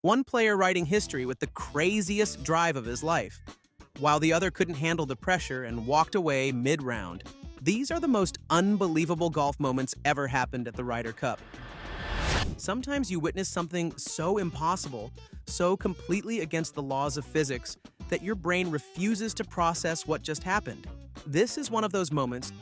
One player writing history with the craziest drive of his life, while the other couldn't handle the pressure and walked away mid-round. These are the most unbelievable golf moments ever happened at the Ryder Cup. Sometimes you witness something so impossible, so completely against the laws of physics, that your brain refuses to process what just happened. This is one of those moments.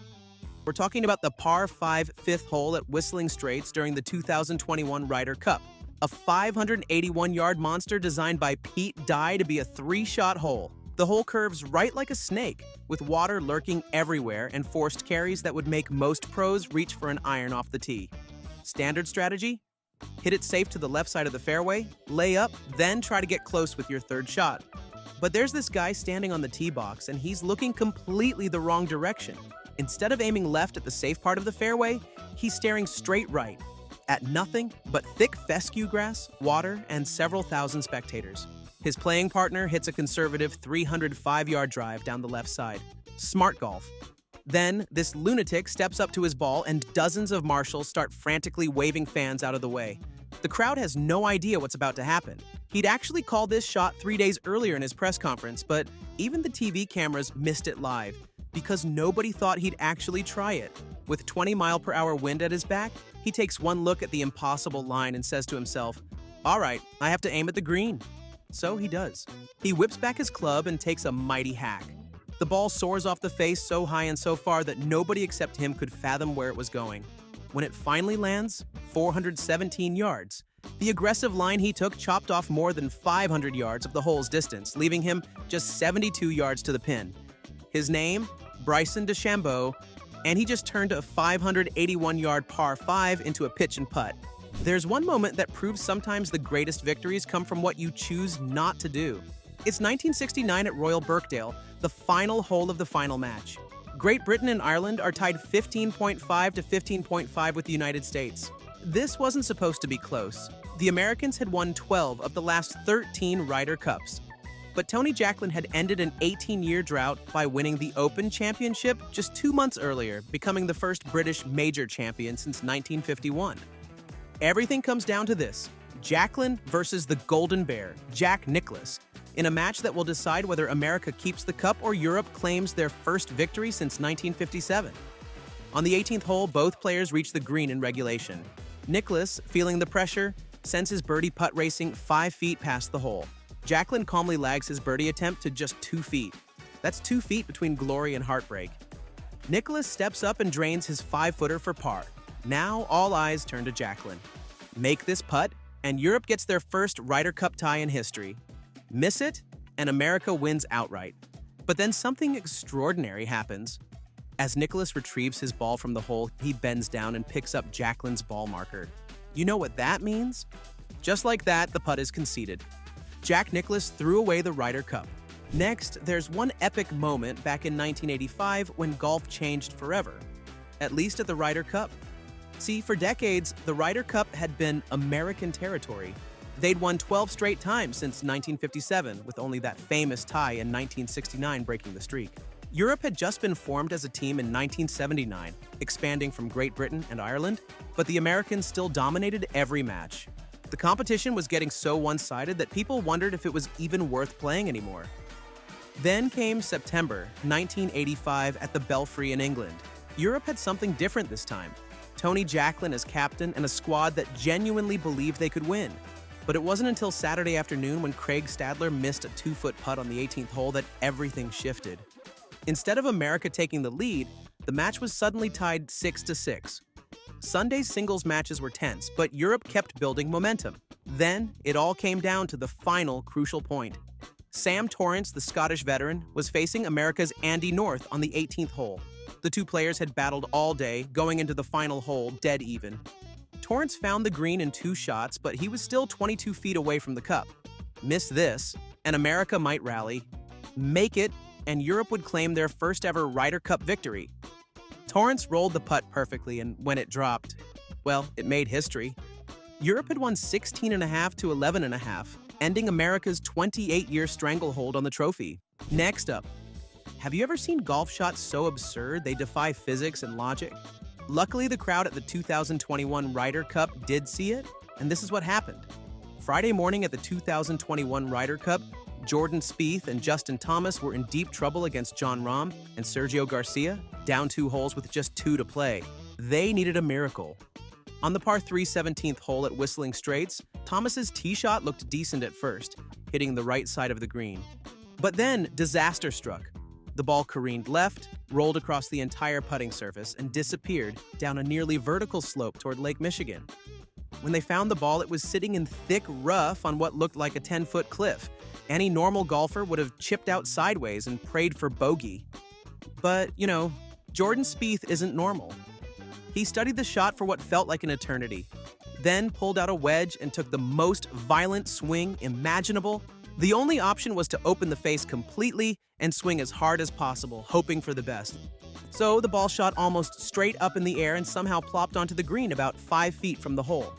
We're talking about the par 5 fifth hole at Whistling Straits during the 2021 Ryder Cup, a 581-yard monster designed by Pete Dye to be a 3-shot hole. The hole curves right like a snake, with water lurking everywhere and forced carries that would make most pros reach for an iron off the tee. Standard strategy? Hit it safe to the left side of the fairway, lay up, then try to get close with your third shot. But there's this guy standing on the tee box and he's looking completely the wrong direction. Instead of aiming left at the safe part of the fairway, he's staring straight right, at nothing but thick fescue grass, water, and several thousand spectators. His playing partner hits a conservative 305-yard drive down the left side. Smart golf. Then, this lunatic steps up to his ball and dozens of marshals start frantically waving fans out of the way. The crowd has no idea what's about to happen. He'd actually called this shot 3 days earlier in his press conference, but even the TV cameras missed it live because nobody thought he'd actually try it. With 20-mile-per-hour wind at his back, he takes one look at the impossible line and says to himself, "All right, I have to aim at the green." So he does. He whips back his club and takes a mighty hack. The ball soars off the face so high and so far that nobody except him could fathom where it was going. When it finally lands, 417 yards, the aggressive line he took chopped off more than 500 yards of the hole's distance, leaving him just 72 yards to the pin. His name? Bryson DeChambeau, and he just turned a 581-yard par 5 into a pitch and putt. There's one moment that proves sometimes the greatest victories come from what you choose not to do. It's 1969 at Royal Birkdale, the final hole of the final match. Great Britain and Ireland are tied 15.5 to 15.5 with the United States. This wasn't supposed to be close. The Americans had won 12 of the last 13 Ryder Cups. But Tony Jacklin had ended an 18-year drought by winning the Open Championship just 2 months earlier, becoming the first British major champion since 1951. Everything comes down to this: Jacklin versus the Golden Bear, Jack Nicklaus, in a match that will decide whether America keeps the cup or Europe claims their first victory since 1957. On the 18th hole, both players reach the green in regulation. Nicklaus, feeling the pressure, sends his birdie putt racing 5 feet past the hole. Jacklin calmly lags his birdie attempt to just 2 feet. That's 2 feet between glory and heartbreak. Nicklaus steps up and drains his 5-footer for par. Now all eyes turn to Jacklin. Make this putt, and Europe gets their first Ryder Cup tie in history. Miss it, and America wins outright. But then something extraordinary happens. As Nicklaus retrieves his ball from the hole, he bends down and picks up Jacklin's ball marker. You know what that means? Just like that, the putt is conceded. Jack Nicklaus threw away the Ryder Cup. Next, there's one epic moment back in 1985 when golf changed forever. At least at the Ryder Cup. See, for decades, the Ryder Cup had been American territory. They'd won 12 straight times since 1957, with only that famous tie in 1969 breaking the streak. Europe had just been formed as a team in 1979, expanding from Great Britain and Ireland, but the Americans still dominated every match. The competition was getting so one-sided that people wondered if it was even worth playing anymore. Then came September 1985 at the Belfry in England. Europe had something different this time. Tony Jacklin as captain and a squad that genuinely believed they could win. But it wasn't until Saturday afternoon when Craig Stadler missed a 2-foot putt on the 18th hole that everything shifted. Instead of America taking the lead, the match was suddenly tied 6-6. Sunday's singles matches were tense, but Europe kept building momentum. Then, it all came down to the final crucial point. Sam Torrance, the Scottish veteran, was facing America's Andy North on the 18th hole. The two players had battled all day, going into the final hole dead even. Torrance found the green in 2 shots, but he was still 22 feet away from the cup. Miss this, and America might rally. Make it, and Europe would claim their first ever Ryder Cup victory. Torrance rolled the putt perfectly, and when it dropped, well, it made history. Europe had won 16.5 to 11.5, ending America's 28-year stranglehold on the trophy. Next up, have you ever seen golf shots so absurd they defy physics and logic? Luckily, the crowd at the 2021 Ryder Cup did see it, and this is what happened. Friday morning at the 2021 Ryder Cup, Jordan Spieth and Justin Thomas were in deep trouble against Jon Rahm and Sergio Garcia, down 2 holes with just 2 to play. They needed a miracle. On the par 3 17th hole at Whistling Straits, Thomas's tee shot looked decent at first, hitting the right side of the green. But then, disaster struck. The ball careened left, rolled across the entire putting surface, and disappeared down a nearly vertical slope toward Lake Michigan. When they found the ball, it was sitting in thick rough on what looked like a 10-foot cliff. Any normal golfer would have chipped out sideways and prayed for bogey. But, Jordan Spieth isn't normal. He studied the shot for what felt like an eternity, then pulled out a wedge and took the most violent swing imaginable. The only option was to open the face completely and swing as hard as possible, hoping for the best. So the ball shot almost straight up in the air and somehow plopped onto the green about 5 feet from the hole.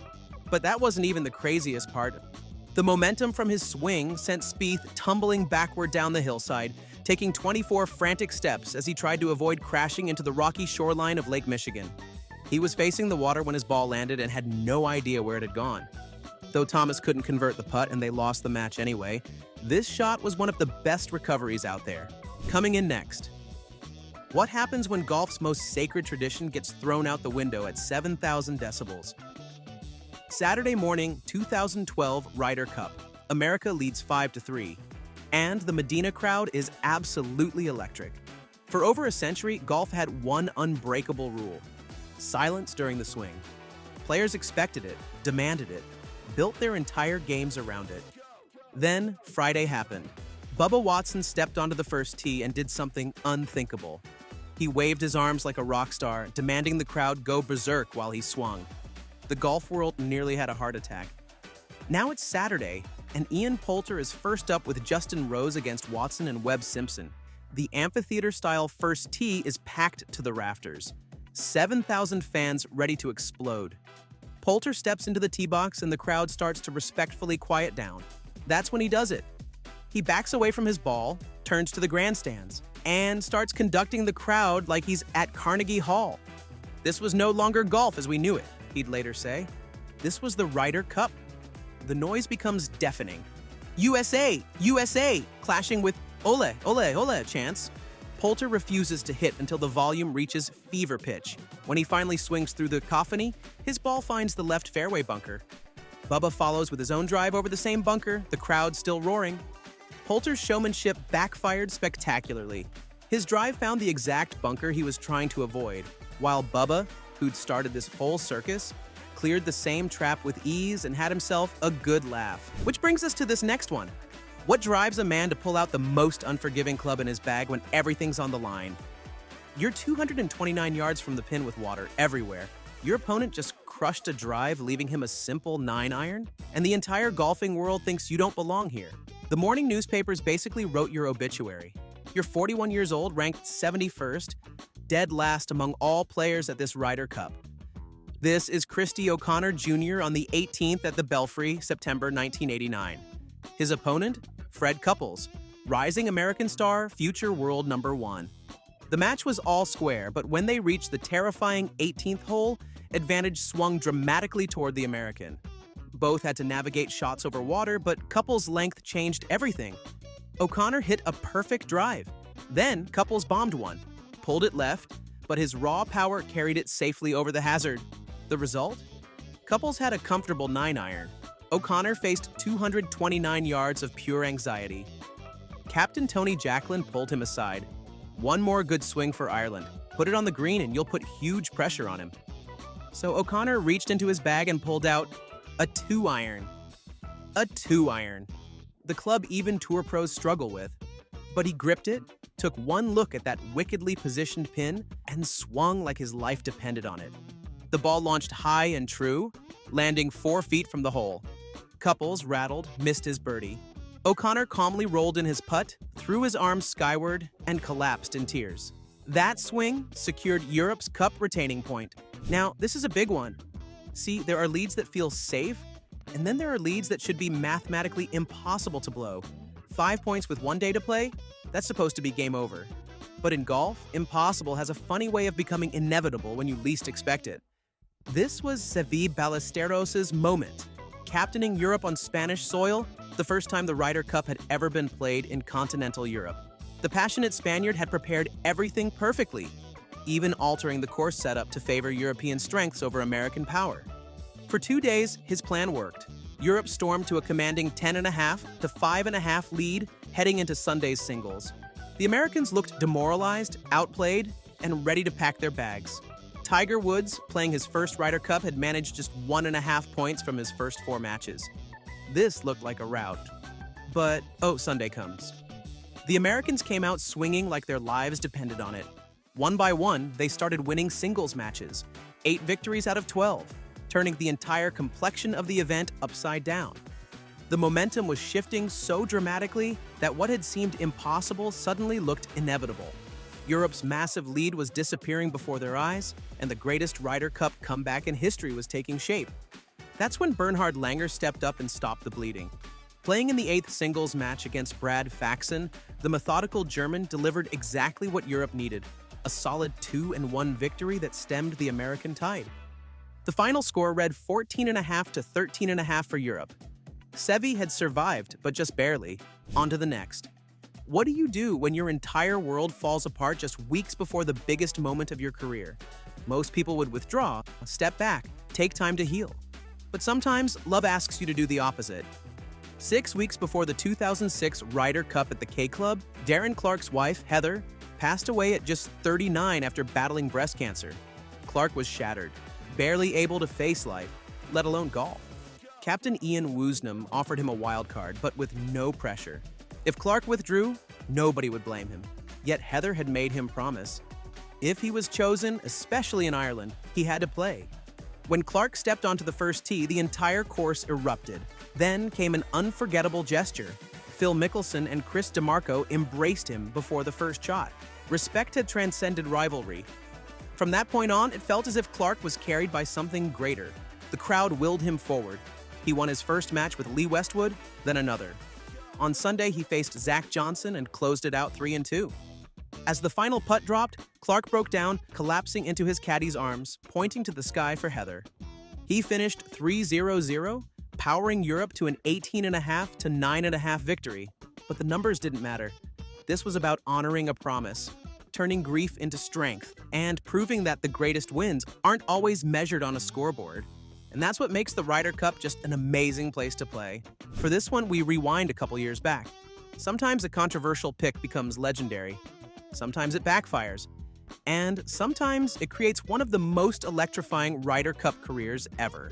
But that wasn't even the craziest part. The momentum from his swing sent Spieth tumbling backward down the hillside, taking 24 frantic steps as he tried to avoid crashing into the rocky shoreline of Lake Michigan. He was facing the water when his ball landed and had no idea where it had gone. Though Thomas couldn't convert the putt and they lost the match anyway, this shot was one of the best recoveries out there. Coming in next. What happens when golf's most sacred tradition gets thrown out the window at 7,000 decibels? Saturday morning, 2012 Ryder Cup. America leads 5-3. And the Medina crowd is absolutely electric. For over a century, golf had one unbreakable rule: silence during the swing. Players expected it, demanded it, built their entire games around it. Then, Friday happened. Bubba Watson stepped onto the first tee and did something unthinkable. He waved his arms like a rock star, demanding the crowd go berserk while he swung. The golf world nearly had a heart attack. Now it's Saturday, and Ian Poulter is first up with Justin Rose against Watson and Webb Simpson. The amphitheater-style first tee is packed to the rafters. 7,000 fans ready to explode. Poulter steps into the tee box and the crowd starts to respectfully quiet down. That's when he does it. He backs away from his ball, turns to the grandstands, and starts conducting the crowd like he's at Carnegie Hall. This was no longer golf as we knew it, he'd later say. This was the Ryder Cup. The noise becomes deafening. USA! USA! Clashing with ole, ole, ole chants. Poulter refuses to hit until the volume reaches fever pitch. When he finally swings through the cacophony, his ball finds the left fairway bunker. Bubba follows with his own drive over the same bunker, the crowd still roaring. Poulter's showmanship backfired spectacularly. His drive found the exact bunker he was trying to avoid, while Bubba, who'd started this whole circus, cleared the same trap with ease and had himself a good laugh. Which brings us to this next one. What drives a man to pull out the most unforgiving club in his bag when everything's on the line? You're 229 yards from the pin with water everywhere. Your opponent just crushed a drive, leaving him a simple 9-iron, and the entire golfing world thinks you don't belong here. The morning newspapers basically wrote your obituary. You're 41 years old, ranked 71st, dead last among all players at this Ryder Cup. This is Christy O'Connor Jr. on the 18th at the Belfry, September 1989. His opponent, Fred Couples, rising American star, future world number 1. The match was all square, but when they reached the terrifying 18th hole, advantage swung dramatically toward the American. Both had to navigate shots over water, but Couples' length changed everything. O'Connor hit a perfect drive. Then Couples bombed one, pulled it left, but his raw power carried it safely over the hazard. The result? Couples had a comfortable 9-iron. O'Connor faced 229 yards of pure anxiety. Captain Tony Jacklin pulled him aside. One more good swing for Ireland. Put it on the green and you'll put huge pressure on him. So O'Connor reached into his bag and pulled out a 2-iron. A 2-iron. The club even tour pros struggle with. But he gripped it, took one look at that wickedly positioned pin, and swung like his life depended on it. The ball launched high and true, landing 4 feet from the hole. Couples, rattled, missed his birdie. O'Connor calmly rolled in his putt, threw his arms skyward, and collapsed in tears. That swing secured Europe's Cup retaining point. Now, this is a big one. See, there are leads that feel safe, and then there are leads that should be mathematically impossible to blow. 5 points with 1 day to play? That's supposed to be game over. But in golf, impossible has a funny way of becoming inevitable when you least expect it. This was Seve Ballesteros' moment. captaining Europe on Spanish soil, the first time the Ryder Cup had ever been played in continental Europe. The passionate Spaniard had prepared everything perfectly, even altering the course setup to favor European strengths over American power. For 2 days, his plan worked. Europe stormed to a commanding 10.5 to 5.5 lead heading into Sunday's singles. The Americans looked demoralized, outplayed, and ready to pack their bags. Tiger Woods, playing his first Ryder Cup, had managed just 1.5 points from his first 4 matches. This looked like a rout. But, Sunday comes. The Americans came out swinging like their lives depended on it. One by one, they started winning singles matches, 8 victories out of 12, turning the entire complexion of the event upside down. The momentum was shifting so dramatically that what had seemed impossible suddenly looked inevitable. Europe's massive lead was disappearing before their eyes, and the greatest Ryder Cup comeback in history was taking shape. That's when Bernhard Langer stepped up and stopped the bleeding. Playing in the 8th singles match against Brad Faxon, the methodical German delivered exactly what Europe needed, a solid 2-1 victory that stemmed the American tide. The final score read 14.5 to 13.5 for Europe. Seve had survived, but just barely. On to the next. What do you do when your entire world falls apart just weeks before the biggest moment of your career? Most people would withdraw, step back, take time to heal. But sometimes, love asks you to do the opposite. 6 weeks before the 2006 Ryder Cup at the K-Club, Darren Clarke's wife, Heather, passed away at just 39 after battling breast cancer. Clarke was shattered, barely able to face life, let alone golf. Captain Ian Woosnam offered him a wild card, but with no pressure. If Clarke withdrew, nobody would blame him. Yet Heather had made him promise. If he was chosen, especially in Ireland, he had to play. When Clarke stepped onto the first tee, the entire course erupted. Then came an unforgettable gesture. Phil Mickelson and Chris DeMarco embraced him before the first shot. Respect had transcended rivalry. From that point on, it felt as if Clarke was carried by something greater. The crowd willed him forward. He won his first match with Lee Westwood, then another. On Sunday, he faced Zach Johnson and closed it out 3-2. As the final putt dropped, Clarke broke down, collapsing into his caddy's arms, pointing to the sky for Heather. He finished 3-0-0, powering Europe to an 18.5 to 9.5 victory. But the numbers didn't matter. This was about honoring a promise, turning grief into strength, and proving that the greatest wins aren't always measured on a scoreboard. And that's what makes the Ryder Cup just an amazing place to play. For this one, we rewind a couple years back. Sometimes a controversial pick becomes legendary. Sometimes it backfires. And sometimes it creates one of the most electrifying Ryder Cup careers ever.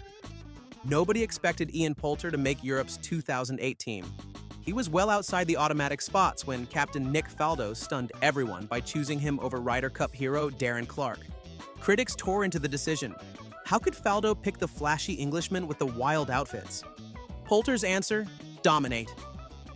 Nobody expected Ian Poulter to make Europe's 2008 team. He was well outside the automatic spots when Captain Nick Faldo stunned everyone by choosing him over Ryder Cup hero Darren Clarke. Critics tore into the decision. How could Faldo pick the flashy Englishman with the wild outfits? Poulter's answer? Dominate.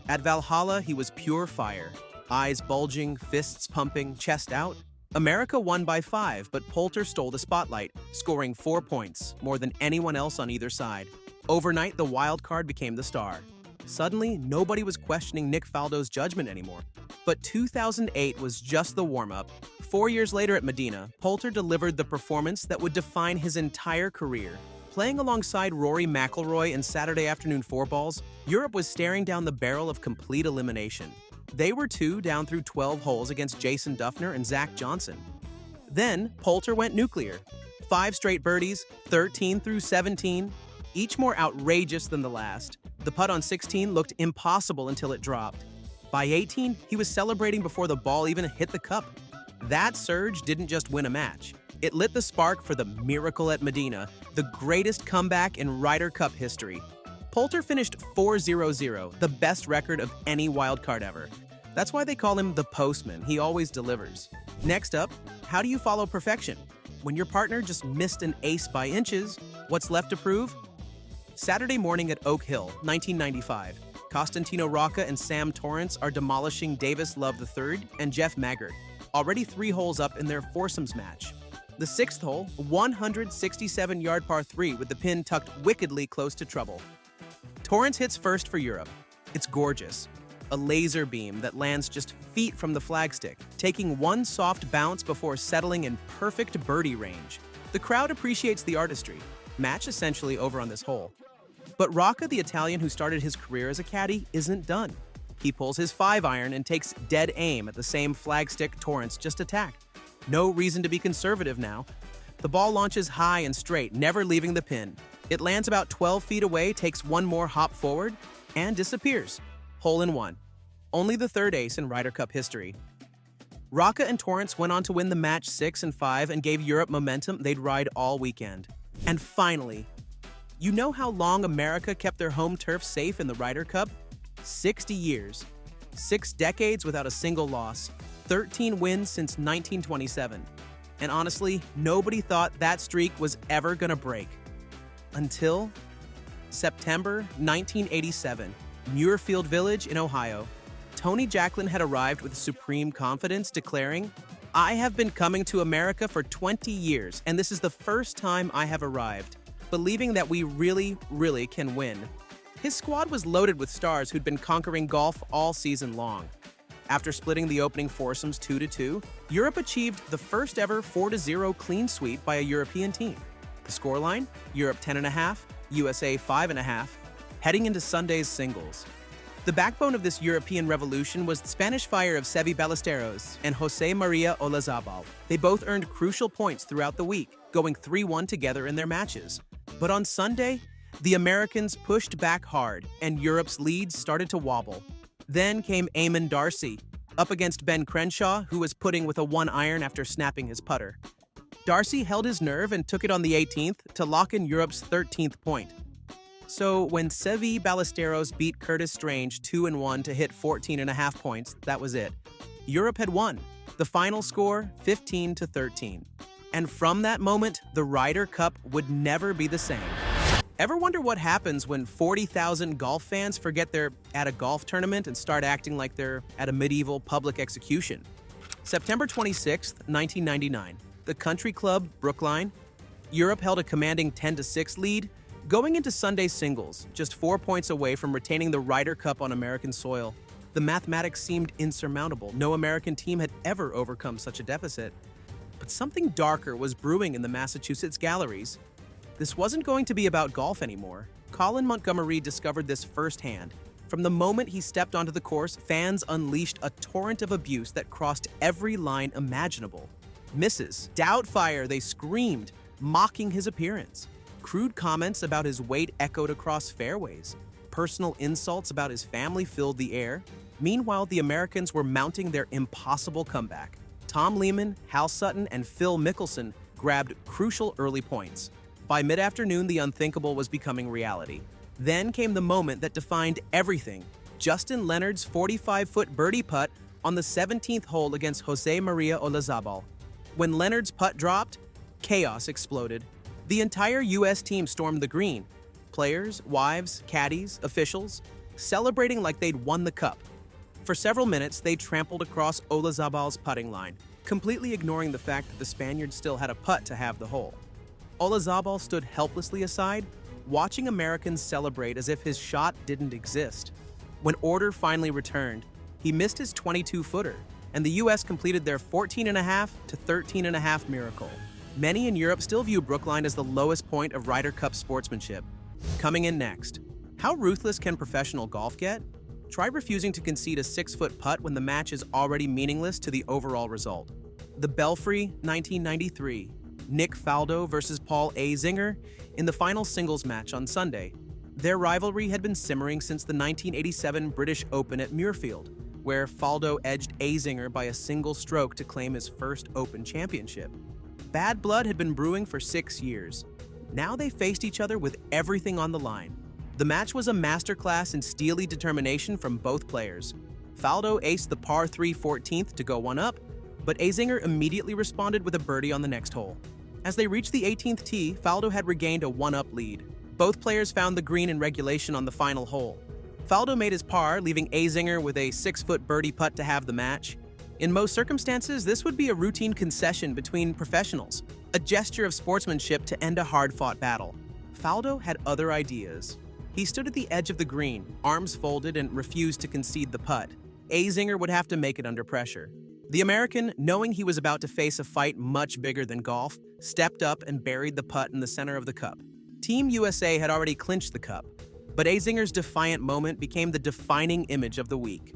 At Valhalla, he was pure fire. Eyes bulging, fists pumping, chest out. America won by 5, but Poulter stole the spotlight, scoring 4 points, more than anyone else on either side. Overnight, the wild card became the star. Suddenly, nobody was questioning Nick Faldo's judgment anymore. But 2008 was just the warm-up. 4 years later at Medina, Poulter delivered the performance that would define his entire career. Playing alongside Rory McIlroy in Saturday afternoon fourballs, Europe was staring down the barrel of complete elimination. They were 2 down through 12 holes against Jason Duffner and Zach Johnson. Then, Poulter went nuclear. 5 straight birdies, 13 through 17, each more outrageous than the last. The putt on 16 looked impossible until it dropped. By 18, he was celebrating before the ball even hit the cup. That surge didn't just win a match. It lit the spark for the miracle at Medina, the greatest comeback in Ryder Cup history. Poulter finished 4-0-0, the best record of any wildcard ever. That's why they call him the postman. He always delivers. Next up, how do you follow perfection? When your partner just missed an ace by inches, what's left to prove? Saturday morning at Oak Hill, 1995. Costantino Rocca and Sam Torrance are demolishing Davis Love III and Jeff Maggart, already 3 holes up in their foursomes match. The 6th hole, 167-yard par 3 with the pin tucked wickedly close to trouble. Torrance hits first for Europe. It's gorgeous. A laser beam that lands just feet from the flagstick, taking one soft bounce before settling in perfect birdie range. The crowd appreciates the artistry. Match essentially over on this hole. But Rocca, the Italian who started his career as a caddy, isn't done. He pulls his 5-iron and takes dead aim at the same flagstick Torrence just attacked. No reason to be conservative now. The ball launches high and straight, never leaving the pin. It lands about 12 feet away, takes one more hop forward, and disappears. Hole in one. Only the third ace in Ryder Cup history. Rocca and Torrence went on to win the match 6 and 5 and gave Europe momentum they'd ride all weekend. And finally, you know how long America kept their home turf safe in the Ryder Cup? 60 years. 6 decades without a single loss. 13 wins since 1927. And honestly, nobody thought that streak was ever gonna break. Until September 1987, Muirfield Village in Ohio. Tony Jacklin had arrived with supreme confidence, declaring, "I have been coming to America for 20 years, and this is the first time I have arrived, believing that we really, really can win." His squad was loaded with stars who'd been conquering golf all season long. After splitting the opening foursomes 2-2, Europe achieved the first ever 4-0 clean sweep by a European team. The scoreline, Europe 10.5, USA 5.5, heading into Sunday's singles. The backbone of this European revolution was the Spanish fire of Seve Ballesteros and Jose Maria Olazabal. They both earned crucial points throughout the week, going 3-1 together in their matches. But on Sunday, the Americans pushed back hard, and Europe's leads started to wobble. Then came Eamon Darcy, up against Ben Crenshaw, who was putting with a 1-iron after snapping his putter. Darcy held his nerve and took it on the 18th to lock in Europe's 13th point. So when Seve Ballesteros beat Curtis Strange 2-1 to hit 14.5 points, that was it. Europe had won. The final score, 15-13. And from that moment, the Ryder Cup would never be the same. Ever wonder what happens when 40,000 golf fans forget they're at a golf tournament and start acting like they're at a medieval public execution? September 26, 1999, the country club Brookline. Europe held a commanding 10-6 lead, going into Sunday's singles, just 4 points away from retaining the Ryder Cup on American soil. The mathematics seemed insurmountable. No American team had ever overcome such a deficit. But something darker was brewing in the Massachusetts galleries. This wasn't going to be about golf anymore. Colin Montgomery discovered this firsthand. From the moment he stepped onto the course, fans unleashed a torrent of abuse that crossed every line imaginable. Misses, doubt fire, they screamed, mocking his appearance. Crude comments about his weight echoed across fairways. Personal insults about his family filled the air. Meanwhile, the Americans were mounting their impossible comeback. Tom Lehman, Hal Sutton, and Phil Mickelson grabbed crucial early points. By mid-afternoon, the unthinkable was becoming reality. Then came the moment that defined everything. Justin Leonard's 45-foot birdie putt on the 17th hole against Jose Maria Olazabal. When Leonard's putt dropped, chaos exploded. The entire U.S. team stormed the green. Players, wives, caddies, officials, celebrating like they'd won the cup. For several minutes, they trampled across Olazabal's putting line, completely ignoring the fact that the Spaniard still had a putt to have the hole. Olazabal stood helplessly aside, watching Americans celebrate as if his shot didn't exist. When order finally returned, he missed his 22-footer, and the U.S. completed their 14.5 to 13.5 miracle. Many in Europe still view Brookline as the lowest point of Ryder Cup sportsmanship. Coming in next, how ruthless can professional golf get? Try refusing to concede a 6-foot putt when the match is already meaningless to the overall result. The Belfry, 1993. Nick Faldo versus Paul Azinger in the final singles match on Sunday. Their rivalry had been simmering since the 1987 British Open at Muirfield, where Faldo edged Azinger by a single stroke to claim his first Open championship. Bad blood had been brewing for 6 years. Now they faced each other with everything on the line. The match was a masterclass in steely determination from both players. Faldo aced the par 3 14th to go one up, but Azinger immediately responded with a birdie on the next hole. As they reached the 18th tee, Faldo had regained a one-up lead. Both players found the green in regulation on the final hole. Faldo made his par, leaving Azinger with a 6-foot birdie putt to have the match. In most circumstances, this would be a routine concession between professionals, a gesture of sportsmanship to end a hard-fought battle. Faldo had other ideas. He stood at the edge of the green, arms folded, and refused to concede the putt. Azinger would have to make it under pressure. The American, knowing he was about to face a fight much bigger than golf, stepped up and buried the putt in the center of the cup. Team USA had already clinched the cup, but Azinger's defiant moment became the defining image of the week.